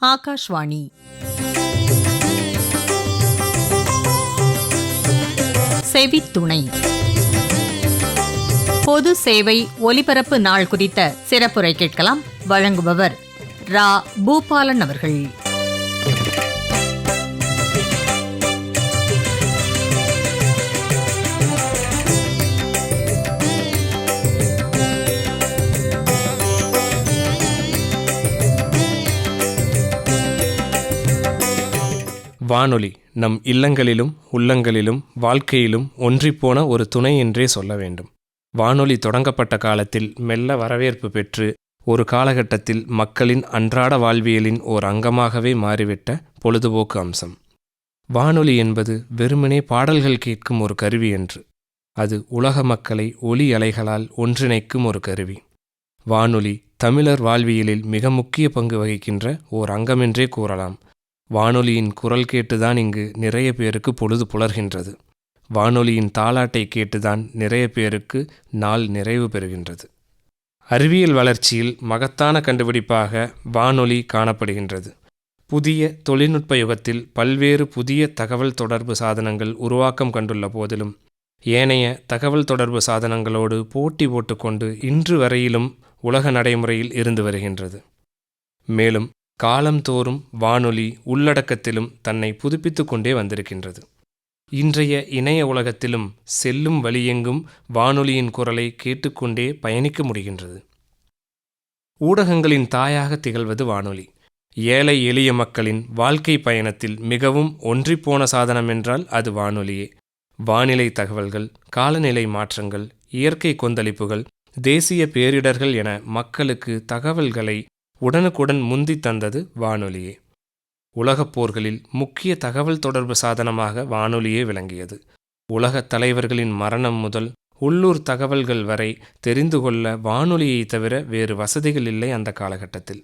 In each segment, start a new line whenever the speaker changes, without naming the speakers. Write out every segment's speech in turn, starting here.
ஆகாஷ்வாணி. செவித்துணை. பொது சேவை ஒலிபரப்பு நாள் குறித்த சிறப்புரை கேட்கலாம். வழங்குபவர் ரா. பூபாலன் அவர்கள்.
வானொலி நம் இல்லங்களிலும் உள்ளங்களிலும் வாழ்க்கையிலும் ஒன்றிப்போன ஒரு துணை என்றே சொல்ல வேண்டும். வானொலி தொடங்கப்பட்ட காலத்தில் மெல்ல வரவேற்பு பெற்று ஒரு காலகட்டத்தில் மக்களின் அன்றாட வாழ்வியலின் ஓர் அங்கமாகவே மாறிவிட்ட பொழுதுபோக்கு அம்சம். வானொலி என்பது வெறுமனே பாடல்கள் கேட்கும் ஒரு கருவி என்று, அது உலக மக்களை ஒலி அலைகளால் ஒன்றிணைக்கும் ஒரு கருவி. வானொலி தமிழர் வாழ்வியலில் மிக முக்கிய பங்கு வகிக்கின்ற ஓர் அங்கமென்றே கூறலாம். வானொலியின் குரல் கேட்டுதான் இங்கு நிறைய பேருக்கு பொழுது புலர்கின்றது. வானொலியின் தாலாட்டை கேட்டுதான் நிறைய பேருக்கு நாள் நிறைவு பெறுகின்றது. அறிவியல் வளர்ச்சியில் மகத்தான கண்டுபிடிப்பாக வானொலி காணப்படுகின்றது. புதிய தொழில்நுட்ப யுகத்தில் பல்வேறு புதிய தகவல் தொடர்பு சாதனங்கள் உருவாக்கம் கண்டுள்ள போதிலும் ஏனைய தகவல் தொடர்பு சாதனங்களோடு போட்டி போட்டுக்கொண்டு இன்று வரையிலும் உலக நடைமுறையில் இருந்து வருகின்றது. மேலும் காலந்தோறும் வானொலி உள்ளடக்கத்திலும் தன்னை புதுப்பித்து கொண்டே வந்திருக்கின்றது. இன்றைய இணைய உலகத்திலும் செல்லும் வழியெங்கும் வானொலியின் குரலை கேட்டுக்கொண்டே பயணிக்க முடிகின்றது. ஊடகங்களின் தாயாக திகழ்வது வானொலி. ஏழை எளிய மக்களின் வாழ்க்கை பயணத்தில் மிகவும் ஒன்றிப்போன சாதனம் என்றால் அது வானொலியே. வானிலை தகவல்கள், காலநிலை மாற்றங்கள், இயற்கை கொந்தளிப்புகள், தேசிய பேரிடர்கள் என மக்களுக்கு தகவல்களை உடனுக்குடன் முந்தி தந்தது வானொலியே. உலகப் போர்களில் முக்கிய தகவல் தொடர்பு சாதனமாக வானொலியே விளங்கியது. உலகத் தலைவர்களின் மரணம் முதல் உள்ளூர் தகவல்கள் வரை தெரிந்து கொள்ள வானொலியை தவிர வேறு வசதிகள் இல்லை. அந்த காலகட்டத்தில்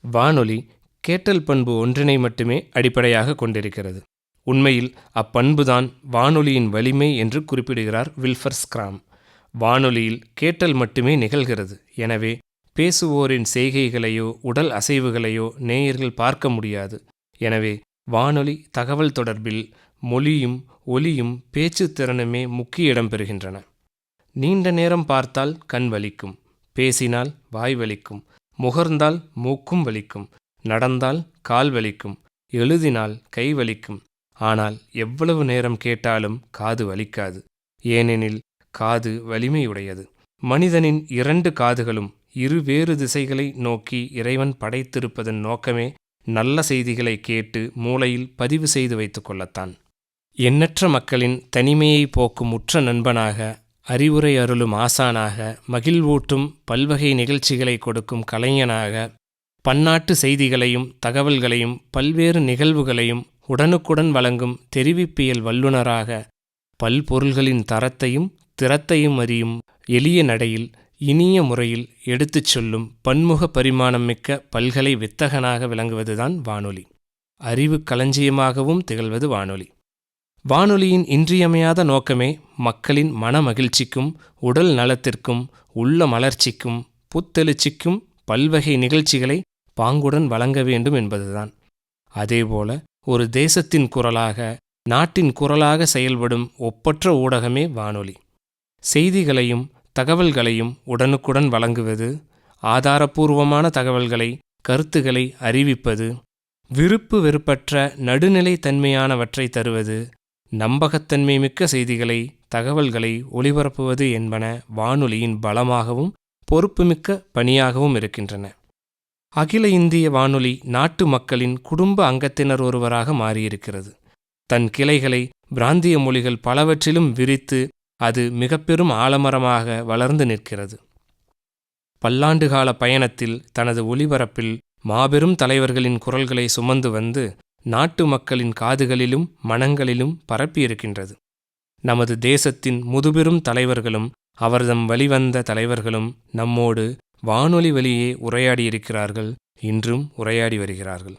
வானொலி கேட்டல் பண்பு ஒன்றினை மட்டுமே அடிப்படையாக கொண்டிருக்கிறது. உண்மையில் அப்பண்புதான் வானொலியின் வலிமை என்று குறிப்பிடுகிறார் வில்ஃபர் ஸ்கிராம். வானொலியில் கேட்டல் மட்டுமே நிகழ்கிறது. எனவே பேசுவோரின் செய்கைகளையோ உடல் அசைவுகளையோ நேயர்கள் பார்க்க முடியாது. எனவே வானொலி தகவல் தொடர்பில் மொழியும் ஒலியும் பேச்சு திறனுமே முக்கிய இடம் பெறுகின்றன. நீண்ட நேரம் பார்த்தால் கண் வலிக்கும், பேசினால் வாய் வலிக்கும், முகர்ந்தால் மூக்கும் வலிக்கும், நடந்தால் கால் வலிக்கும், எழுதினால் கை வலிக்கும். ஆனால் எவ்வளவு நேரம் கேட்டாலும் காது வலிக்காது. ஏனெனில் காது வலிமையுடையது. மனிதனின் 2 காதுகளும் இருவேறு திசைகளை நோக்கி இறைவன் படைத்திருப்பதன் நோக்கமே நல்ல செய்திகளை கேட்டு மூளையில் பதிவு செய்து வைத்து கொள்ளத்தான். எண்ணற்ற மக்களின் தனிமையை போக்கும் உற்ற நண்பனாக, அறிவுரை அருளும் ஆசானாக, மகிழ்வூட்டும் பல்வகை நிகழ்ச்சிகளை கொடுக்கும் கலைஞனாக, பன்னாட்டு செய்திகளையும் தகவல்களையும் பல்வேறு நிகழ்வுகளையும் உடனுக்குடன் வழங்கும் தெரிவிப்பியல் வல்லுநராக, பல்பொருள்களின் தரத்தையும் திறத்தையும் அறியும் எளிய நடையில் இனிய முறையில் எடுத்துச் சொல்லும் பன்முக பரிமாணம் மிக்க பல்கலை வித்தகனாக விளங்குவதுதான் வானொலி. அறிவு களஞ்சியமாகவும் திகழ்வது வானொலி. வானொலியின் இன்றியமையாத நோக்கமே மக்களின் மன மகிழ்ச்சிக்கும் உடல் நலத்திற்கும் உள்ள மலர்ச்சிக்கும் புத்தெழுச்சிக்கும் பல்வகை நிகழ்ச்சிகளை பாங்குடன் வழங்க வேண்டும் என்பதுதான். அதேபோல ஒரு தேசத்தின் குரலாக, நாட்டின் குரலாக செயல்படும் ஒப்பற்ற ஊடகமே வானொலி. செய்திகளையும் தகவல்களையும் உடனுக்குடன் வழங்குவது, ஆதாரபூர்வமான தகவல்களை கருத்துக்களை அறிவிப்பது, விருப்பு வெறுப்பற்ற நடுநிலை தன்மையானவற்றை தருவது, நம்பகத்தன்மை மிக்க செய்திகளை தகவல்களை ஒளிபரப்புவது என்பன வானொலியின் பலமாகவும் பொறுப்புமிக்க பணியாகவும் இருக்கின்றன. அகில இந்திய வானொலி நாட்டு மக்களின் குடும்ப அங்கத்தினர் ஒருவராக மாறியிருக்கிறது. தன் கிளைகளை பிராந்திய மொழிகள் பலவற்றிலும் விரித்து அது மிக பெரும் ஆலமரமாக வளர்ந்து நிற்கிறது. பல்லாண்டுகால பயணத்தில் தனது ஒலிபரப்பில் மாபெரும் தலைவர்களின் குரல்களை சுமந்து வந்து நாட்டு மக்களின் காதுகளிலும் மனங்களிலும் பரப்பியிருக்கின்றது. நமது தேசத்தின் முதுபெரும் தலைவர்களும் அவர்தம் வழிவந்த தலைவர்களும் நம்மோடு வானொலி வழியே உரையாடியிருக்கிறார்கள், இன்றும் உரையாடி வருகிறார்கள்.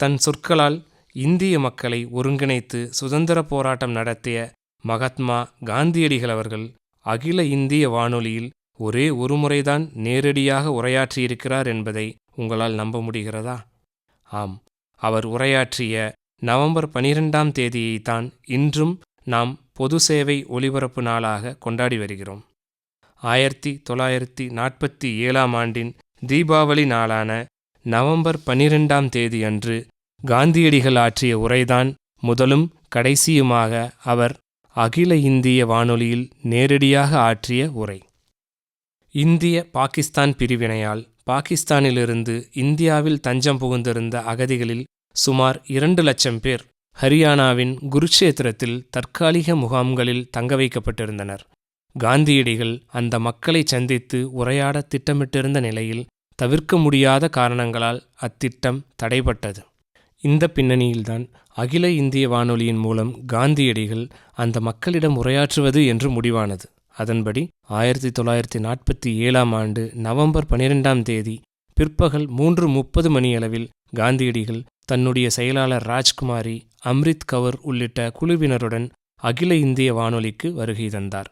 தன் சொற்களால் இந்திய மக்களை ஒருங்கிணைத்து சுதந்திர போராட்டம் நடத்திய மகாத்மா காந்தியடிகள் அவர்கள் அகில இந்திய வானொலியில் ஒரே ஒரு முறைதான் நேரடியாக உரையாற்றியிருக்கிறார் என்பதை உங்களால் நம்ப முடிகிறதா? ஆம், அவர் உரையாற்றிய நவம்பர் 12ஆம் தேதியைத்தான் இன்றும் நாம் பொது சேவை ஒலிபரப்பு நாளாக கொண்டாடி வருகிறோம். 1947ஆம் ஆண்டின் தீபாவளி நாளான நவம்பர் 12ஆம் தேதி அன்று காந்தியடிகள் ஆற்றிய உரைதான் முதலும் கடைசியுமாக அவர் அகில இந்திய வானொலியில் நேரடியாக ஆற்றிய உரை. இந்திய பாகிஸ்தான் பிரிவினையால் பாகிஸ்தானிலிருந்து இந்தியாவில் தஞ்சம் புகுந்திருந்த அகதிகளில் சுமார் 2 லட்சம் பேர் ஹரியானாவின் குருக்ஷேத்திரத்தில் தற்காலிக முகாம்களில் தங்க வைக்கப்பட்டிருந்தனர். காந்தியடிகள் அந்த மக்களை சந்தித்து உரையாட திட்டமிட்டிருந்த நிலையில் தவிர்க்க முடியாத காரணங்களால் அத்திட்டம் தடைபட்டது. இந்த பின்னணியில்தான் அகில இந்திய வானொலியின் மூலம் காந்தியடிகள் அந்த மக்களிடம் உரையாற்றுவது என்று முடிவானது. அதன்படி 1947ஆம் ஆண்டு நவம்பர் 12ஆம் தேதி பிற்பகல் 3:30 மணியளவில் காந்தியடிகள் தன்னுடைய செயலாளர் ராஜ்குமாரி, அம்ரித் கவர் உள்ளிட்ட குழுவினருடன் அகில இந்திய வானொலிக்கு வருகை தந்தார்.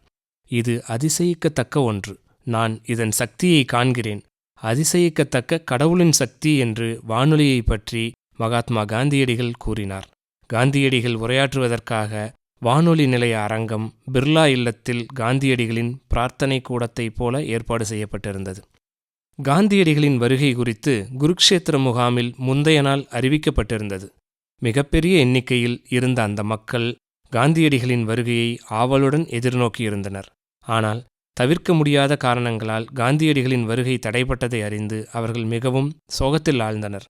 இது அதிசயிக்கத்தக்க ஒன்று. நான் இதன் சக்தியை காண்கிறேன். அதிசயிக்கத்தக்க கடவுளின் சக்தி என்று வானொலியை பற்றி மகாத்மா காந்தியடிகள் கூறினார். காந்தியடிகள் உரையாற்றுவதற்காக வானொலி நிலைய அரங்கம் பிர்லா இல்லத்தில் காந்தியடிகளின் பிரார்த்தனை கூடத்தைப் போல ஏற்பாடு செய்யப்பட்டிருந்தது. காந்தியடிகளின் வருகை குறித்து குருக்ஷேத்திர முகாமில் முந்தைய நாள் அறிவிக்கப்பட்டிருந்தது. மிகப்பெரிய எண்ணிக்கையில் இருந்த அந்த மக்கள் காந்தியடிகளின் வருகையை ஆவலுடன் எதிர்நோக்கியிருந்தனர். ஆனால் தவிர்க்க முடியாத காரணங்களால் காந்தியடிகளின் வருகை தடைப்பட்டதை அறிந்து அவர்கள் மிகவும் சோகத்தில் ஆழ்ந்தனர்.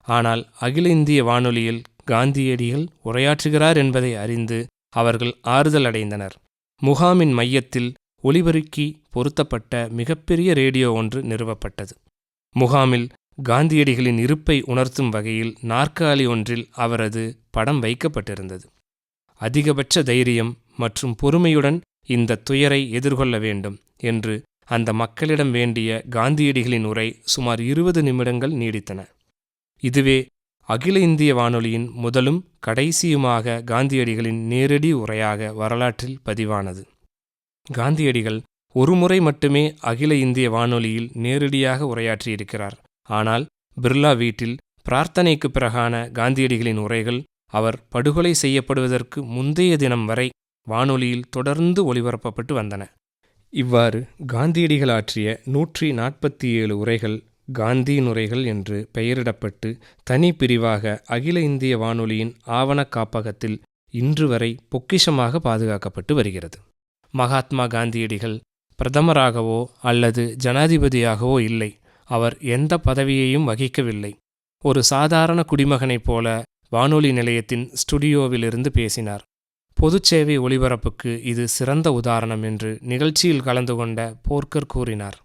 ஆனால் அகில இந்திய வானொலியில் காந்தியடிகள் உரையாற்றுகிறார் என்பதை அறிந்து அவர்கள் ஆறுதல் அடைந்தனர். முகாமின் மையத்தில் ஒலிபெருக்கி பொருத்தப்பட்ட மிகப்பெரிய ரேடியோ ஒன்று நிறுவப்பட்டது. முகாமில் காந்தியடிகளின் இருப்பை உணர்த்தும் வகையில் நாற்காலி ஒன்றில் அவரது படம் வைக்கப்பட்டிருந்தது. அதிகபட்ச தைரியம் மற்றும் பொறுமையுடன் இந்த துயரை எதிர்கொள்ள வேண்டும் என்று அந்த மக்களிடம் வேண்டிய காந்தியடிகளின் உரை சுமார் 20 நிமிடங்கள் நீடித்தன. இதுவே அகில இந்திய வானொலியின் முதலும் கடைசியுமாக காந்தியடிகளின் நேரடி உரையாக வரலாற்றில் பதிவானது. காந்தியடிகள் ஒருமுறை மட்டுமே அகில இந்திய வானொலியில் நேரடியாக உரையாற்றியிருக்கிறார். ஆனால் பிர்லா வீட்டில் பிரார்த்தனைக்கு பிறகான காந்தியடிகளின் உரைகள் அவர் படுகொலை செய்யப்படுவதற்கு முந்தைய தினம் வரை வானொலியில் தொடர்ந்து ஒலிபரப்பப்பட்டு வந்தன. இவ்வாறு காந்தியடிகள் ஆற்றிய 147 உரைகள் காந்தியின் உரைகள் என்று பெயரிடப்பட்டு தனி பிரிவாக அகில இந்திய வானொலியின் ஆவணக் காப்பகத்தில் இன்று வரை பொக்கிஷமாக பாதுகாக்கப்பட்டு வருகிறது. மகாத்மா காந்தியடிகள் பிரதமராகவோ அல்லது ஜனாதிபதியாகவோ இல்லை. அவர் எந்த பதவியையும் வகிக்கவில்லை. ஒரு சாதாரண குடிமகனைப் போல வானொலி நிலையத்தின் ஸ்டுடியோவிலிருந்து பேசினார். பொதுச்சேவை ஒலிபரப்புக்கு இது சிறந்த உதாரணம் என்று நிகழ்ச்சியில் கலந்து கொண்ட போர்க்கர் கூறினார்.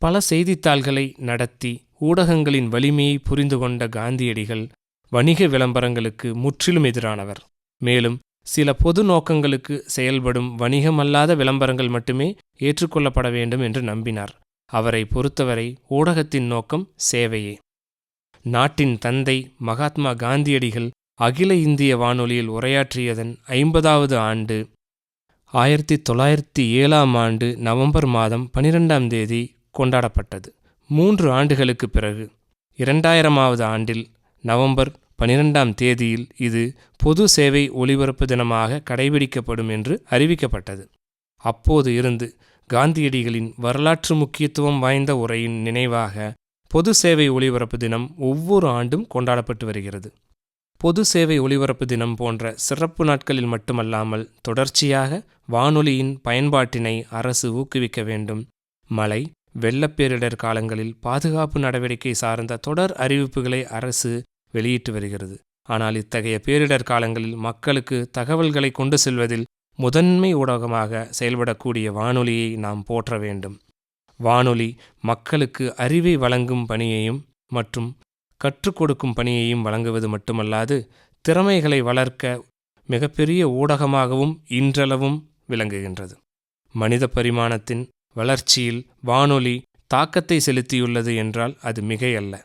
பல செய்தித்தாள்களை நடத்தி ஊடகங்களின் வலிமையை புரிந்து கொண்ட காந்தியடிகள் வணிக விளம்பரங்களுக்கு முற்றிலும் எதிரானவர். மேலும் சில பொது நோக்கங்களுக்கு செயல்படும் வணிகமல்லாத விளம்பரங்கள் மட்டுமே ஏற்றுக்கொள்ளப்பட வேண்டும் என்று நம்பினார். அவரை பொறுத்தவரை ஊடகத்தின் நோக்கம் சேவையே. நாட்டின் தந்தை மகாத்மா காந்தியடிகள் அகில இந்திய வானொலியில் உரையாற்றியதன் 50வது ஆண்டு 1907ஆம் ஆண்டு நவம்பர் மாதம் 12ஆம் தேதி கொண்டாடப்பட்டது. 3 ஆண்டுகளுக்கு பிறகு 2000ஆவது ஆண்டில் நவம்பர் 12ஆம் தேதியில் இது பொது சேவை ஒலிபரப்பு தினமாக கடைபிடிக்கப்படும் என்று அறிவிக்கப்பட்டது. அப்போது இருந்து காந்தியடிகளின் வரலாற்று முக்கியத்துவம் வாய்ந்த உரையின் நினைவாக பொது சேவை ஒலிபரப்பு தினம் ஒவ்வொரு ஆண்டும் கொண்டாடப்பட்டு வருகிறது. பொது சேவை ஒலிபரப்பு தினம் போன்ற சிறப்பு நாட்களில் மட்டுமல்லாமல் தொடர்ச்சியாக வானொலியின் பயன்பாட்டினை அரசு ஊக்குவிக்க வேண்டும். மழை, வெள்ளப்பேரிடர் காலங்களில் பாதுகாப்பு நடவடிக்கை சார்ந்த தொடர் அறிவிப்புகளை அரசு வெளியிட்டு வருகிறது. ஆனால் இத்தகைய பேரிடர் காலங்களில் மக்களுக்கு தகவல்களை கொண்டு செல்வதில் முதன்மை ஊடகமாக செயல்படக்கூடிய வானொலியை நாம் போற்ற வேண்டும். வானொலி மக்களுக்கு அறிவை வழங்கும் பணியையும் மற்றும் கற்றுக் கொடுக்கும் பணியையும் வழங்குவது மட்டுமல்லாது திறமைகளை வளர்க்க மிகப்பெரிய ஊடகமாகவும் இன்றளவும் விளங்குகின்றது. மனித பரிமாணத்தின் வளர்ச்சியில் வானொலி தாக்கத்தை செலுத்தியுள்ளது என்றால் அது மிகையல்ல.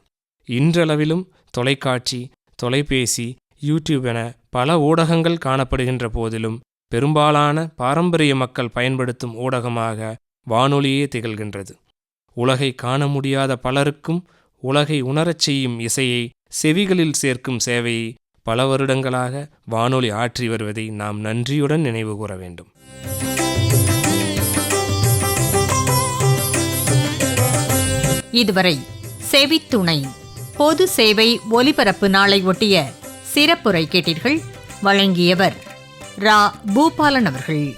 இன்றளவிலும் தொலைக்காட்சி, தொலைபேசி, யூடியூப் என பல ஊடகங்கள் காணப்படுகின்ற போதிலும் பெரும்பாலான பாரம்பரிய மக்கள் பயன்படுத்தும் ஊடகமாக வானொலியே திகழ்கின்றது. உலகை காண முடியாத பலருக்கும் உலகை உணரச் செய்யும் இசையை செவிகளில் சேர்க்கும் சேவையை பல வருடங்களாக வானொலி ஆற்றி வருவதை நாம் நன்றியுடன் நினைவு கூற வேண்டும்.
இதுவரை செவித்துணை பொது சேவை ஒலிபரப்பு நாளை ஒட்டிய சிறப்புரை கேட்டீர்கள். வழங்கியவர் ரா. பூபாலன் அவர்கள்.